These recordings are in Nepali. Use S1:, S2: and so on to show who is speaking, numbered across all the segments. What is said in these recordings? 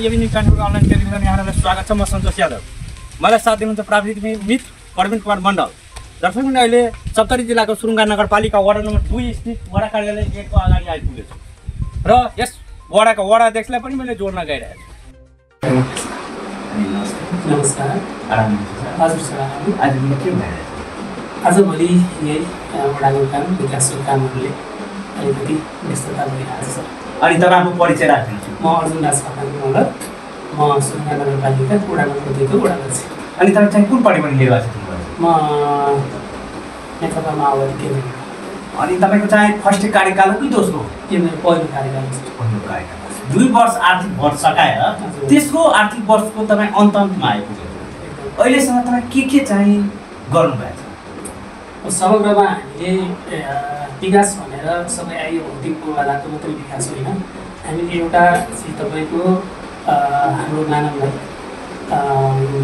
S1: एबिनी कान्पुर अनलाइन टेलिभिजन यहाँलाई स्वागत छ। म सन्तोष यादव। मलाई साथ दिनुहुन्छ प्राविधिक मित्र प्रवीण कुमार मण्डल। दर्शकले अहिले सप्तरी जिल्लाको सुरुङ्गा नगरपालिका वडा नम्बर 2 स्थित वडा कार्यालय 1 को अगाडि आइपुगेछु र यस वडाको वडा अध्यक्षलाई पनि मैले जोड्न गइरहेको छु।
S2: नमस्कार। हजुर सर,
S1: आज के भइरहेछ?
S2: आजभोलि यही वडाको काम विकासको कामहरूले अलिकति व्यस्तता भइरहेको छ।
S1: अनि तपाईको परिचय राख्दिन्छु।
S2: म अर्जुन राज खनालको मगर, म सुरुङ्गा नगरपालिका वडा नम्बर 2 को वडा अध्यक्ष।
S1: अनि तपाईँ चाहिँ कुन पार्टीबाट निर्वाचित हुनुभयो?
S2: म नेकपा माओवादी केन्द्र।
S1: अनि तपाईँको चाहिँ फर्स्ट कार्यकाल हो कि दोस्रो?
S2: यो मेरो पहिलो कार्यकाल छ।
S1: पहिलो कार्यकाल 2 वर्ष आर्थिक वर्ष सकाएर तेस्रो आर्थिक वर्षको तपाईँ अन्तमा आइपुग्यो। अहिलेसम्म तपाईँ के चाहिँ गर्नुभएको छ?
S2: समग्रमा हामीले विकास भनेर सबै आयो भौतिक पूर्वाधारको मात्रै विकास होइन, हामीले एउटा चाहिँ तपाईँको हाम्रो मानवलाई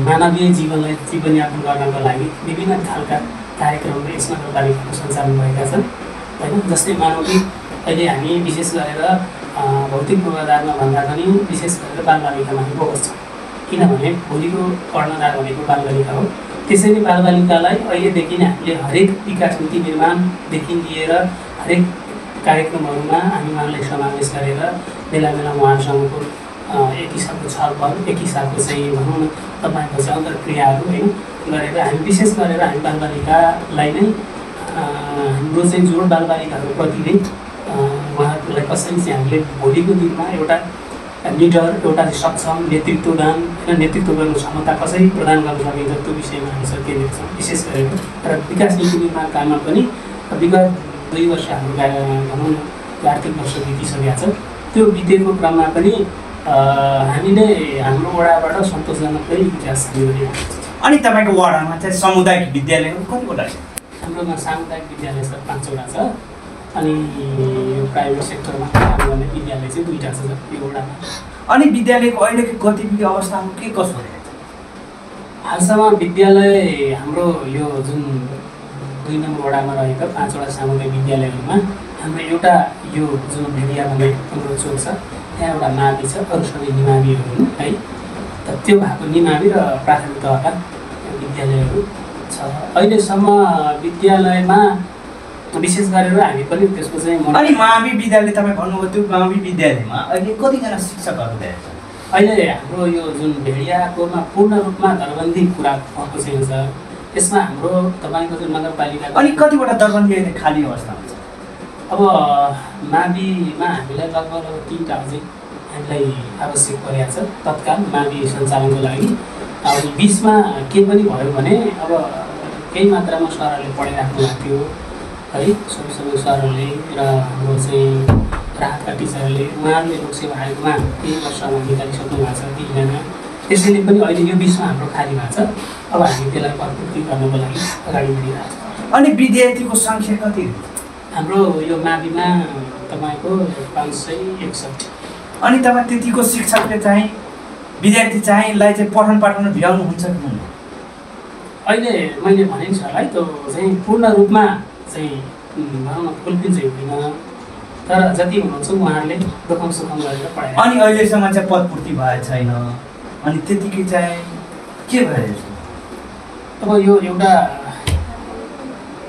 S2: मानवीय जीवनलाई जीवनयापन गर्नको लागि विभिन्न खालका कार्यक्रमहरू यस नगरपालिकाको सञ्चालन भएका छन् होइन। जस्तै मानौँ कि अहिले हामी विशेष गरेर भौतिक पूर्वाधारमा भन्दा पनि विशेष गरेर बालबालिकामा हामी फोकस छ, किनभने भोलिको कर्णधार भनेको बालबालिका हो। त्यसैले बालबालिकालाई अहिलेदेखि नै हामीले हरेक विकास नीति निर्माणदेखि लिएर हरेक कार्यक्रमहरूमा हामी उहाँलाई समावेश गरेर बेला बेला उहाँहरूसँगको एक हिसाबको छलफल, एक हिसाबको चाहिँ भनौँ न तपाईँको चाहिँ अन्तर्क्रियाहरू होइन गरेर हामी विशेष गरेर हामी बालबालिकालाई नै हाम्रो चाहिँ जोड बालबालिकाहरूप्रति नै उहाँहरूलाई कसरी चाहिँ हामीले भोलिको दिनमा एउटा लिडर, एउटा सक्षम नेतृत्वदान होइन नेतृत्व गर्ने क्षमता कसरी प्रदान गर्न सकिन्छ त्यो विषयमा हामी केन्द्रित छौँ विशेष गरेर। र विकास नीति निर्माण काममा पनि विगत 2 वर्ष हाम्रो भनौँ न आर्थिक वर्ष बितिसकेका छ। त्यो बितेको क्रममा पनि हामीले हाम्रो वडाबाट सन्तोषजनकै विकास गरिरहेको छ।
S1: अनि तपाईँको वडामा चाहिँ सामुदायिक विद्यालयहरू कतिवटा छ?
S2: हाम्रोमा सामुदायिक विद्यालय सर 5वटा छ। अनि यो प्राइभेट सेक्टरमा काम गर्ने विद्यालय चाहिँ 2टा छ यो वडामा।
S1: अनि विद्यालयको अहिलेको गतिविधि अवस्थामा के कसो रहेछ?
S2: हालसम्म विद्यालय हाम्रो यो जुन 2 नम्बर वडामा रहेका 5वटा सामुदायिक विद्यालयहरूमा हाम्रो एउटा यो जुन भेडिया भन्ने हाम्रो चोक छ त्यहाँ एउटा मावि छ, अरू सबै निमाविहरू हुन् है। त त्यो भएको निमावि र प्राथमिक तहका विद्यालयहरू छ। अहिलेसम्म विद्यालयमा विशेष गरेर हामी पनि त्यसको चाहिँ
S1: अनि मावि विद्यालय तपाईँ भन्नुभयो त्यो मावि विद्यालयमा अहिले कतिजना शिक्षकहरू रहेछ?
S2: अहिले हाम्रो यो जुन भेडियाकोमा पूर्ण रूपमा दरबन्दी पुरा भएको छैन सर। यसमा हाम्रो तपाईँको जुन नगरपालिका
S1: अनि कतिवटा दरबन्दी अहिले खाली अवस्थामा छ?
S2: अब माविमा हामीलाई लगभग 3टा चाहिँ हामीलाई आवश्यक परेको छ तत्काल मावि सञ्चालनको लागि। अब बिचमा के पनि भयो भने अब केही मात्रामा सरहरूले पढाइराख्नु भएको थियो है, सबै सरहरूले र हाम्रो चाहिँ राहतका टिचरहरूले उहाँहरूले लोकसेवा आयोगमा केही वर्षमा निकालिसक्नु भएको छ 3जना। त्यसैले पनि अहिले यो बिचमा हाम्रो खाली भएको छ। अब हामी त्यसलाई प्रपूर्ति गर्नको लागि अगाडि बढिरहेको छ।
S1: अनि विद्यार्थीको सङ्ख्या कति?
S2: हाम्रो यो माविमा तपाईँको 561।
S1: अनि तपाईँ त्यतिको शिक्षकले चाहिँ विद्यार्थी चाहिँलाई चाहिँ पठन पाठनमा भ्याउनुहुन्छ कि हुन्न?
S2: अहिले मैले भने नि सरलाई त्यो चाहिँ पूर्ण रूपमा चाहिँ भनौँ न फुलफिल चाहिँ हुँदैन, तर जति हुनुहुन्छ उहाँहरूले दोकान सुकाम गरेर पढाइ।
S1: अनि अहिलेसम्म चाहिँ पदपूर्ति भएको छैन, अनि त्यतिकै चाहिँ के भइरहेछ?
S2: अब यो एउटा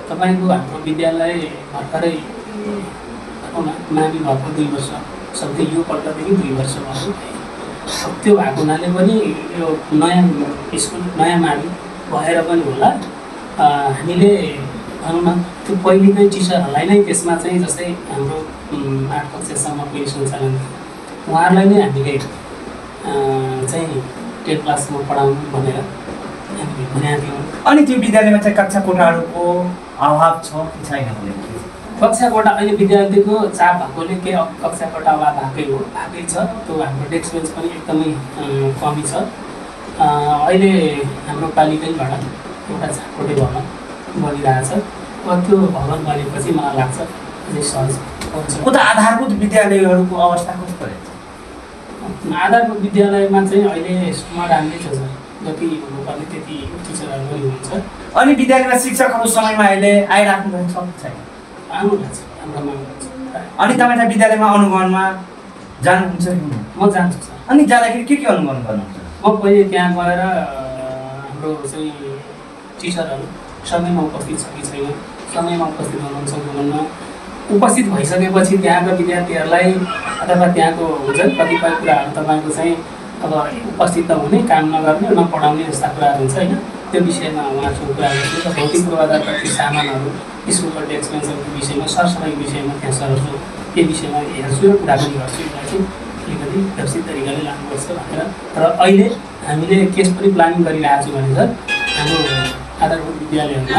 S2: तपाईँको हाम्रो विद्यालय भर्खरै भनौँ न मावि भएको 2 वर्ष सक्दै यो पल्टदेखि 2 वर्ष भयो। त्यो भएको हुनाले पनि यो नयाँ स्कुल नयाँ मावि भएर पनि होला हामीले भनौँ न त्यो पहिलेकै टिचरहरूलाई नै त्यसमा चाहिँ जस्तै हाम्रो 8 कक्षासम्म पनि सञ्चालन उहाँहरूलाई नै हामीले चाहिँ 10 क्लासमा पढाउनु भनेर हामीले भनेका थियौँ।
S1: अनि त्यो विद्यालयमा चाहिँ कक्षा कोठाहरूको अभाव छ कि छैन भने?
S2: कक्षा कोठा अहिले विद्यार्थीको चाप भएकोले के कक्षा कोठा अभाव भएकै छ। त्यो हाम्रो डेस्क बेन्च पनि एकदमै कमी छ। अहिले हाम्रो पालिकैबाट एउटा छापकोटे भवन बनिरहेछ। त्यो भवन बनेपछि मलाई लाग्छ अझै सहज हुन्छ।
S1: उता आधारभूत विद्यालयहरूको अवस्था कस्तो रहेछ?
S2: आधारभूत विद्यालयमा चाहिँ अहिलेसम्म राम्रै छ सर, जति हुनुपर्ने त्यति टिचरहरू पनि हुनुहुन्छ।
S1: अनि विद्यालयमा शिक्षकहरू समयमा अहिले आइराख्नु भएको छ कि छैन?
S2: आउनु भएको छ, हाम्रोमा आउनु भएको छ।
S1: अनि तपाईँलाई विद्यालयमा अनुगमनमा जानुहुन्छ कि?
S2: म जान्छु सर।
S1: अनि जाँदाखेरि के अनुगमन गर्नुहुन्छ?
S2: म पहिले त्यहाँ गएर हाम्रो चाहिँ टिचरहरू समयमा उपस्थित छ कि छैन, समयमा उपस्थित हुनुहुन्छ कि हुनुहुन्न, उपस्थित भइसकेपछि त्यहाँका विद्यार्थीहरूलाई अथवा त्यहाँको हुन्छ कतिपय कुराहरू तपाईँको चाहिँ अब उपस्थित नहुने, काम नगर्ने, नपढाउने जस्ता कुराहरू हुन्छ होइन, त्यो विषयमा उहाँहरूसँग कुरा गर्छु र भौतिक पूर्वाधार कति सामानहरू स्कुलको डेस्क बेन्चहरूको विषयमा, सरसफाइको विषयमा त्यहाँ सरहरू त्यो विषयमा हेर्छु र कुरा पनि गर्छु। यसलाई चाहिँ अलिकति व्यवस्थित तरिकाले लानुपर्छ भनेर। र अहिले हामीले केस पनि प्लानिङ गरिरहेको छौँ भने सर हाम्रो आधारभूत विद्यालयहरूमा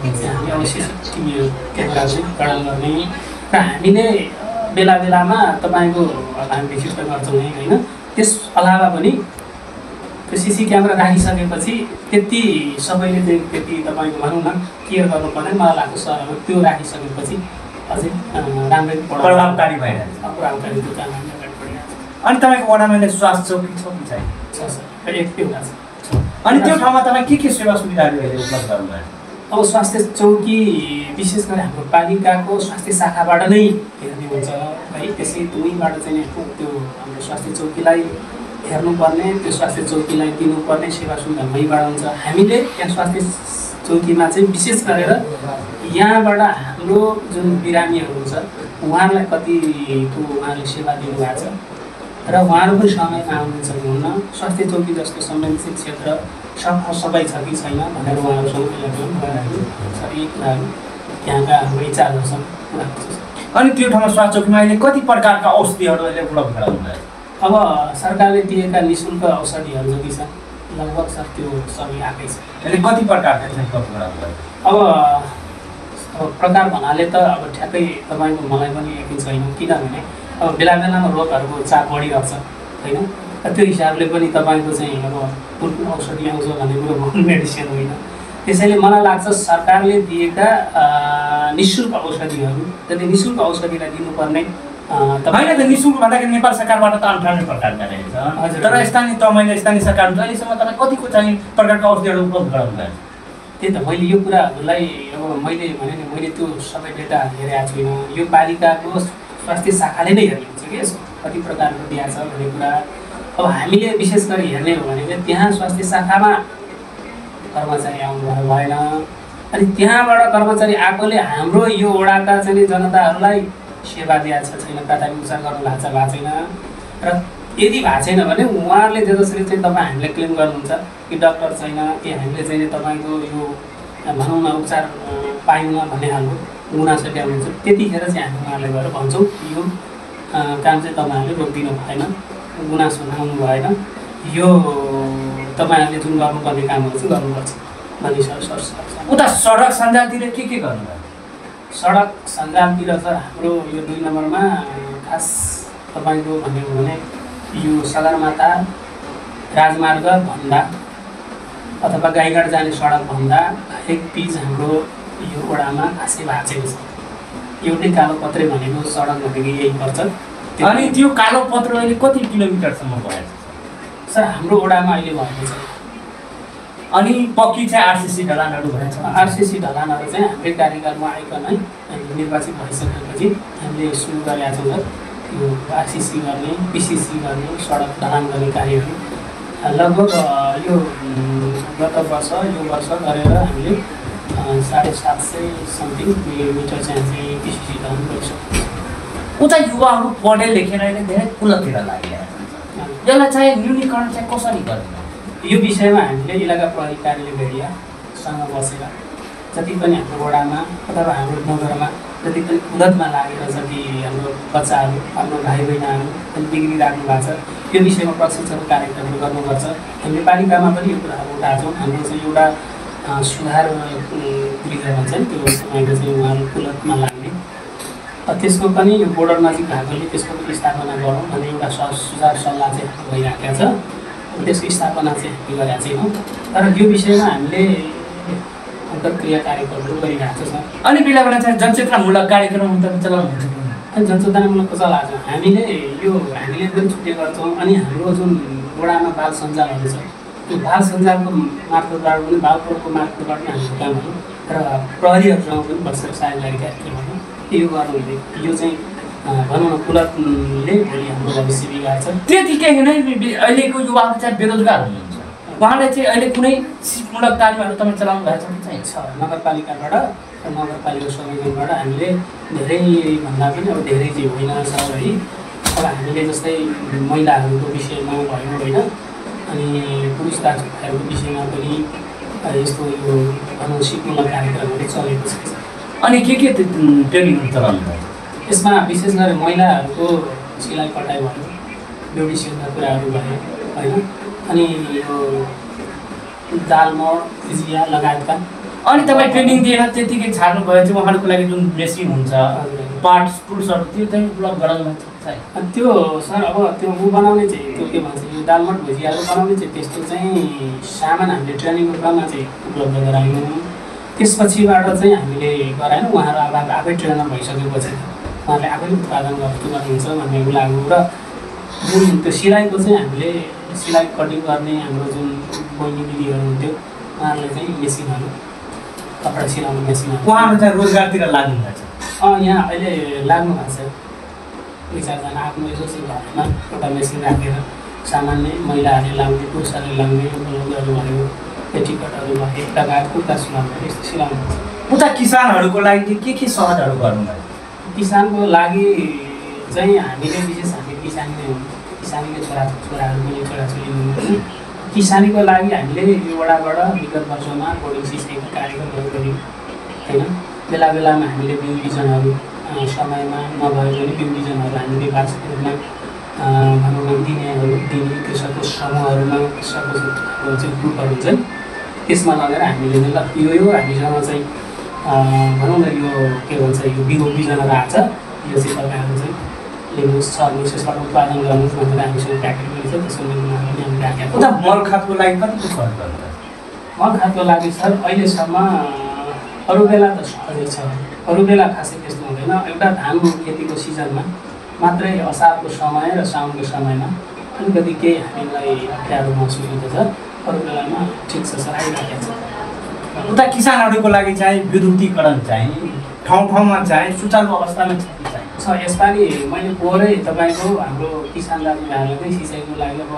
S2: हामी अवश्य टिभीहरू क्यामेरा चाहिँ प्रदान गर्ने र हामीले बेला बेलामा तपाईँको हामी भिजिट पनि गर्छौँ है होइन। त्यस अलावा पनि त्यो सिसी क्यामेरा राखिसकेपछि त्यति सबैले चाहिँ त्यति तपाईँको भनौँ न केयर गर्नुपर्ने मलाई लाग्छ सरहरू त्यो राखिसकेपछि अझै राम्रै
S1: प्रभावकारी भइरहेको छ।
S2: प्रभावकारी त्यो काम हामी अगाडि बढिरहेको छ।
S1: अनि तपाईँको वडामा अहिले स्वास्थ्य चौकी छ कि छैन?
S2: छ सर, एउटा छ।
S1: अनि त्यो ठाउँमा तपाईँ के सेवा सुविधाहरू अहिले उपलब्ध गराउनुभयो?
S2: अब स्वास्थ्य चौकी विशेष गरी हाम्रो पालिकाको स्वास्थ्य शाखाबाट नै हेर्ने हुन्छ है। त्यसै दुईबाट चाहिँ त्यो हाम्रो स्वास्थ्य चौकीलाई हेर्नुपर्ने, त्यो स्वास्थ्य चौकीलाई दिनुपर्ने सेवा सुविधा मैबाट हुन्छ। हामीले त्यहाँ स्वास्थ्य चौकीमा चाहिँ विशेष गरेर यहाँबाट हाम्रो जुन बिरामीहरू हुन्छ उहाँहरूलाई कतिको उहाँहरूले सेवा दिनुभएको छ र उहाँहरू पनि समयमा आउनुहुन्छ कि हुन्न, स्वास्थ्य चौकी जस्तो संवेदनशील क्षेत्र सफाइ छ कि छैन भनेर उहाँहरूसँग सबै कुराहरू त्यहाँका हाम्रो इन्चार्जहरूसँग कुरा गर्छ।
S1: अनि त्यो ठाउँमा स्वास्थ्य चौकीमा अहिले कति प्रकारका औषधिहरू अहिले उपलब्ध गराउनुभयो?
S2: अब सरकारले दिएका निःशुल्क औषधिहरू जति छ लगभग सर त्यो सबै आएकै छ।
S1: अहिले कति प्रकारका चाहिँ उपलब्ध गराउनुभयो?
S2: अब प्रकार भन्नाले त अब ठ्याक्कै तपाईँको मलाई पनि यकिन छैन, किनभने अब बेला बेलामा रोगहरूको चाप बढिरहेको छ होइन। त्यो हिसाबले पनि तपाईँको चाहिँ अब कुन कुन औषधि आउँछ भन्ने कुरो मेडिसिन होइन। त्यसैले मलाई लाग्छ सरकारले दिएका निःशुल्क औषधिहरू जति निःशुल्क औषधिलाई दिनुपर्ने
S1: होइन त निःशुल्क भन्दाखेरि नेपाल सरकारबाट त 58 प्रकारका रहेछ। तर स्थानीय सरकारले अहिलेसम्म तपाईँ कतिको चाहिँ प्रकारका औषधिहरू उपलब्ध गराउनु भएको छ?
S2: त्यही त मैले यो कुराहरूलाई अब मैले भने नि मैले त्यो सबै डेटा हेरेको छुइनँ। यो पालिकाको स्वास्थ्य शाखाले नै हेर्ने हुन्छ कि यसको कति प्रकारको दिएको छ भन्ने कुरा। अब हामीले विशेष गरी हेर्ने हो भने चाहिँ त्यहाँ स्वास्थ्य शाखामा कर्मचारी आउनुभयो भएन, अनि त्यहाँबाट कर्मचारी आएकोले हाम्रो यो वडाका चाहिँ जनताहरूलाई सेवा दिएको छ छैन, प्राथमिक उपचार गर्नु भएको छैन। र यदि भएको छैन भने उहाँहरूले जे जसरी चाहिँ तपाईँ हामीले क्लेम गर्नुहुन्छ कि डक्टर छैन कि हामीले चाहिँ तपाईँको यो भनौँ न उपचार पाइन्न भन्ने खालको गुनासो ल्याउनुहुन्छ, त्यतिखेर चाहिँ हामी उहाँहरूलाई गएर भन्छौँ यो काम चाहिँ तपाईँहरूले रोकिदिनु भएन, गुनासो उठाउनु भएन, यो तपाईँहरूले जुन गर्नुपर्ने कामहरू चाहिँ गर्नुपर्छ भन्ने सर।
S1: उता सडक सञ्जालतिर के गर्नुभयो?
S2: सडक सञ्जालतिर सर हाम्रो यो 2 नम्बरमा खास तपाईँको भन्यो भने यो सगरमाथा राजमार्ग भन्दा अथवा गाईघाट जाने सडक भन्दा एक पिच हाम्रो यो वडामा खासै भएको छैन सर। एउटै कालो पत्रे भनेको सडक भनेको यही पर्छ।
S1: अनि त्यो कालो पत्र अहिले कति किलोमिटरसम्म भएको छ
S2: सर? हाम्रो वडामा अहिले भएको छ।
S1: अनि पक्की चाहिँ आरसिसी ढलानहरू भएको छ?
S2: आरसिसी ढलानहरू चाहिँ हाम्रै कार्यकालमा आइकन है हामी निर्वाचित भइसकेपछि हामीले सुरु गरेका छौँ सर। यो आरसिसी गर्ने, पिसिसी गर्ने, सडक ढलान गर्ने कार्यहरू लगभग यो गत वर्ष यो वर्ष गरेर हामीले 750 समथिङ किलोमिटर चाहिँ पिसिसी ढलान गरिसक्यौँ।
S1: उता युवाहरू पढे लेखेर अहिले धेरै कुलतिर लागेका छन्, यसलाई चाहिँ न्यूनीकरण चाहिँ कसरी गर्ने?
S2: यो विषयमा हामीले इलाका प्रहरी कार्यालय भेडियासँग बसेर जति पनि हाम्रो वडामा अथवा हाम्रो नगरमा जति पनि कुलतमा लागेर जति हाम्रो बच्चाहरू आफ्नो भाइ बहिनीहरू पनि बिग्रिराख्नु भएको छ त्यो विषयमा प्रशिक्षण कार्यक्रमहरू गर्नुपर्छ। हामीले पालिकामा पनि यो कुराहरू उठाएको छौँ। हाम्रो चाहिँ एउटा सुधार गृह भन्छ नि त्यो समयमा चाहिँ उहाँहरू कुलतमा लाग्ने त्यसको पनि यो बोर्डर नजिक भएकोले त्यसको पनि स्थापना गरौँ भन्ने एउटा सुझाव सल्लाह चाहिँ भइराखेको छ। त्यसको स्थापना चाहिँ हामी गरेका छैनौँ, तर यो विषयमा हामीले अन्तर्क्रिया कार्यक्रमहरू गरिरहेको छ।
S1: अनि बेला बेला चाहिँ जनचेतनामूलक कार्यक्रम चलाउनुहुन्छ?
S2: अनि जनचेतनामूलक चलाएको छ हामीले पनि छुट्टै गर्छौँ। अनि हाम्रो जुन वडामा बाल सञ्जालहरू छ त्यो बाल सञ्जालको मार्फतबाट पनि बालकोटको मार्फतबाट पनि हाम्रो कामहरू र प्रहरीहरूसँग पनि बसेर साझेदारी कार्यक्रमहरू यो गर्नुहुँदै यो चाहिँ भनौँ न कुलतले भोलि हाम्रो भविष्य बिगार्छ।
S1: त्यतिकै नै अहिलेको युवाहरू चाहिँ बेरोजगार हुनुहुन्छ, उहाँले चाहिँ अहिले कुनै सिपमूलक कार्यहरू तपाईँ चलाउनु भएको छ?
S2: नगरपालिकाबाट नगरपालिका समितिबाट हामीले धेरैभन्दा पनि अब धेरै चाहिँ होइन सर है। अब हामीले जस्तै महिलाहरूको विषयमा भयो होइन, अनि पुरुष दाजुभाइहरूको विषयमा पनि यस्तो यो भनौँ सिपमूलक कार्यक्रमहरू चलेको छ।
S1: अनि के ट्रेनिङहरू चलाउनु भयो?
S2: यसमा विशेष गरी महिलाहरूको सिलाइ कटाइ भयो, ब्युटिसियनका कुराहरू भयो होइन, अनि यो दालमोड भुजिया लगायतका।
S1: अनि तपाईँ ट्रेनिङ दिएर त्यतिकै छाड्नु भयो चाहिँ उहाँहरूको लागि जुन मेसिन हुन्छ पार्ट्स टुल्सहरू त्यो चाहिँ उपलब्ध गराउनु भएको छ?
S2: अनि त्यो सर अब त्यो बनाउने चाहिँ त्यो के भन्छ यो दालमोड भुजियाहरू बनाउने चाहिँ त्यस्तो चाहिँ सामान हामीले ट्रेनिङको क्रममा चाहिँ उपलब्ध गरायौँ। त्यसपछिबाट चाहिँ हामीले गरायौँ। उहाँहरू अब आफै ट्रेनर भइसकेपछि उहाँहरूले आफै उत्पादन गर्नुहुन्छ भन्ने लागु। र जुन त्यो सिलाइको चाहिँ हामीले सिलाइ कटिङ गर्ने हाम्रो जुन बहिनी दिदीहरू हुन्थ्यो उहाँहरूले चाहिँ मेसिनहरू कपडा सिलाउने मेसिनहरू
S1: उहाँहरू चाहिँ रोजगारतिर लाग्नु भएको छ?
S2: यहाँ अहिले लाग्नु भएको छ। 2-4जना आफ्नो यसो घरमा एउटा मेसिन राखेर सामान्य महिलाहरूले लाउने पुरुषहरूले लाउने लुगाहरू भयो, पेटिकटहरू भयो लगायत कुर्ता सुरुवालहरू यस्तो सिलाउनु पर्छ।
S1: उता किसानहरूको लागि के सहजहरू गर्नुभयो?
S2: किसानको लागि चाहिँ हामीले विशेष हामी किसानी नै हुन्, किसानीको छोराहरू पनि छोराछोरी हुनुहुन्छ। किसानीको लागि हामीले यो वडाबाट विगत वर्षमा बोर्डिङ सिस्टमको कार्यक्रमहरू गऱ्यौँ होइन। बेला बेलामा हामीले बिउ बिजनहरू समयमा नभए पनि बिउ बिजनहरू हामीले वार्षिक रूपमा भनौँ न दिने कृषकको समूहहरूमा कृषकको चाहिँ ग्रुपहरू हुन्छ नि त्यसमा लगेर हामीले ल यो हामीसँग चाहिँ भनौँ न यो के भन्छ यो बिउ बिजनहरू आएको छ, यो चाहिँ तपाईँहरू चाहिँ लिनुहोस् छर्नुहोस्, यसबाट उत्पादन गर्नुहोस् भनेर हामीसँग प्याकेट गरिन्छ। त्यसको निम्ति हामीले राखेको।
S1: उता मल खादको लागि कतिको सहयोग गर्नु?
S2: मल खादको लागि सर अहिलेसम्म अरू बेला त सहजै छ, अरू बेला खासै त्यस्तो हुँदैन। एउटा धान खेतीको सिजनमा मात्रै असारको समय र साउनको समयमा अलिकति केही हामीलाई अप्ठ्यारो महसुस हुँदछ, अरू बेलामा ठिक छ सर आइराखेको छ।
S1: उता किसानहरूको लागि चाहिँ विद्युतीकरण चाहिँ ठाउँ ठाउँमा चाहिँ सुचारू अवस्थामा
S2: छ। यसपालि मैले पोहोरै तपाईँको हाम्रो किसान दाजुभाइहरूलाई सिँचाइको लागि अब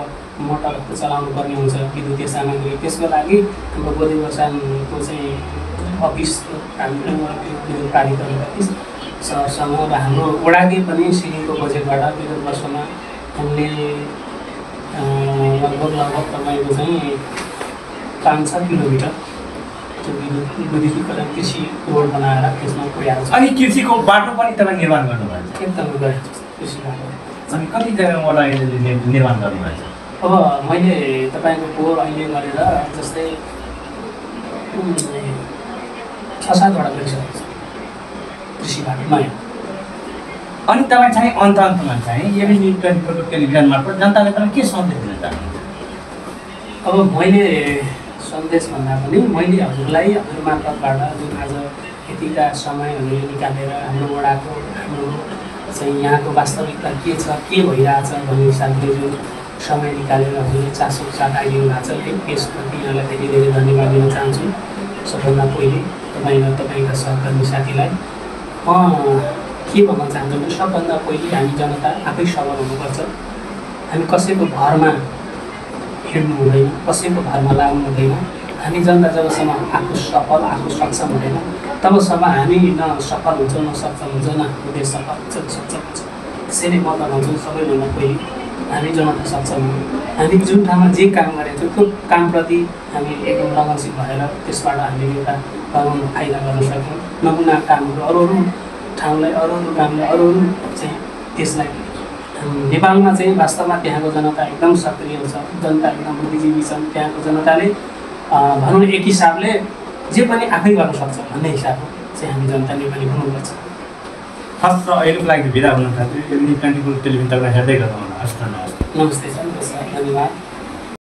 S2: मोटरहरू चलाउनु पर्ने हुन्छ विद्युतीय सामग्री, त्यसको लागि हाम्रो गोदी बसानको चाहिँ अफिस विद्युत कार्यक्रम अफिस सरसँग र हाम्रो वडाकै पनि सिडीको बजेटबाट विगत वर्षमा हामीले लगभग तपाईँको चाहिँ 5-7 किलोमिटर विद्युतीकरण कृषि रोड बनाएर त्यसमा पुर्याएको छ।
S1: अनि कृषिको बाटो पनि तपाईँ निर्माण गर्नुभएको छ?
S2: एकदमै गरेको छ कृषि बाटो।
S1: अनि कति जग्गाबाट अहिले निर्माण गर्नुभएको छ?
S2: अब मैले तपाईँको पोहोर अहिले गरेर जस्तै 6-7वटा गरिसकेको छ कृषि बाटो नयाँ।
S1: अनि तपाईँ चाहिँ अन्तमा चाहिँ एबिसी 24 को टेलिभिजन मार्फत जनताले तपाईँ के सन्देश दिन चाहनुहुन्छ?
S2: अब मैले सन्देश भन्दा पनि मैले हजुरलाई हजुर मार्फतबाट जुन आज खेतीका समयहरू निकालेर हाम्रो वडाको हाम्रो चाहिँ यहाँको वास्तविकता के छ के भइरहेछ भन्ने हिसाबले जुन समय निकालेर हजुरले चासो साथ आइदिनु भएको छ यसप्रति यहाँलाई धेरै धेरै धन्यवाद दिन चाहन्छु। सबभन्दा पहिले तपाईँ र तपाईँका सहकर्मी साथीलाई म के भन्न चाहन्छु भने सबभन्दा पहिले हामी जनता आफै सबल हुनुपर्छ। हामी कसैको भरमा हिँड्नु हुँदैन, कसैको भरमा लाग्नु हुँदैन। हामी जनता जबसम्म आफू सफल आफू सक्षम हुँदैन तबसम्म हामी न सफल हुन्छौँ न सक्षम हुन्छौँ न हाम्रो देश सफल हुन्छ सक्षम हुन्छ। त्यसैले म त भन्छु सबैभन्दा पहिले हामी जनता सक्षम हौँ। हामी जुन ठाउँमा जे काम गरेको छौँ त्यो कामप्रति हामी एकदम लगनशील भएर त्यसबाट हामीले एउटा फाइदा गर्न सक्यौँ। नमुना कामहरू अरू ठाउँलाई अरू कामलाई अरू चाहिँ त्यसलाई नेपालमा चाहिँ वास्तवमा त्यहाँको जनता एकदम सक्रिय छ, जनता एकदम बुद्धिजीवी छन्। त्यहाँको जनताले भनौँ एक हिसाबले जे पनि आफै गर्न सक्छ भन्ने हिसाबमा चाहिँ हामी जनता नेपाली हुनुपर्छ।
S1: हस् र अहिलेको लागि बिदा हुन चाहन्छु। एबिसी 24 टेलिभिजन तपाईँ हेर्दै गर्नु होला। हस् धन्यवाद।
S2: नमस्ते सर, धन्यवाद।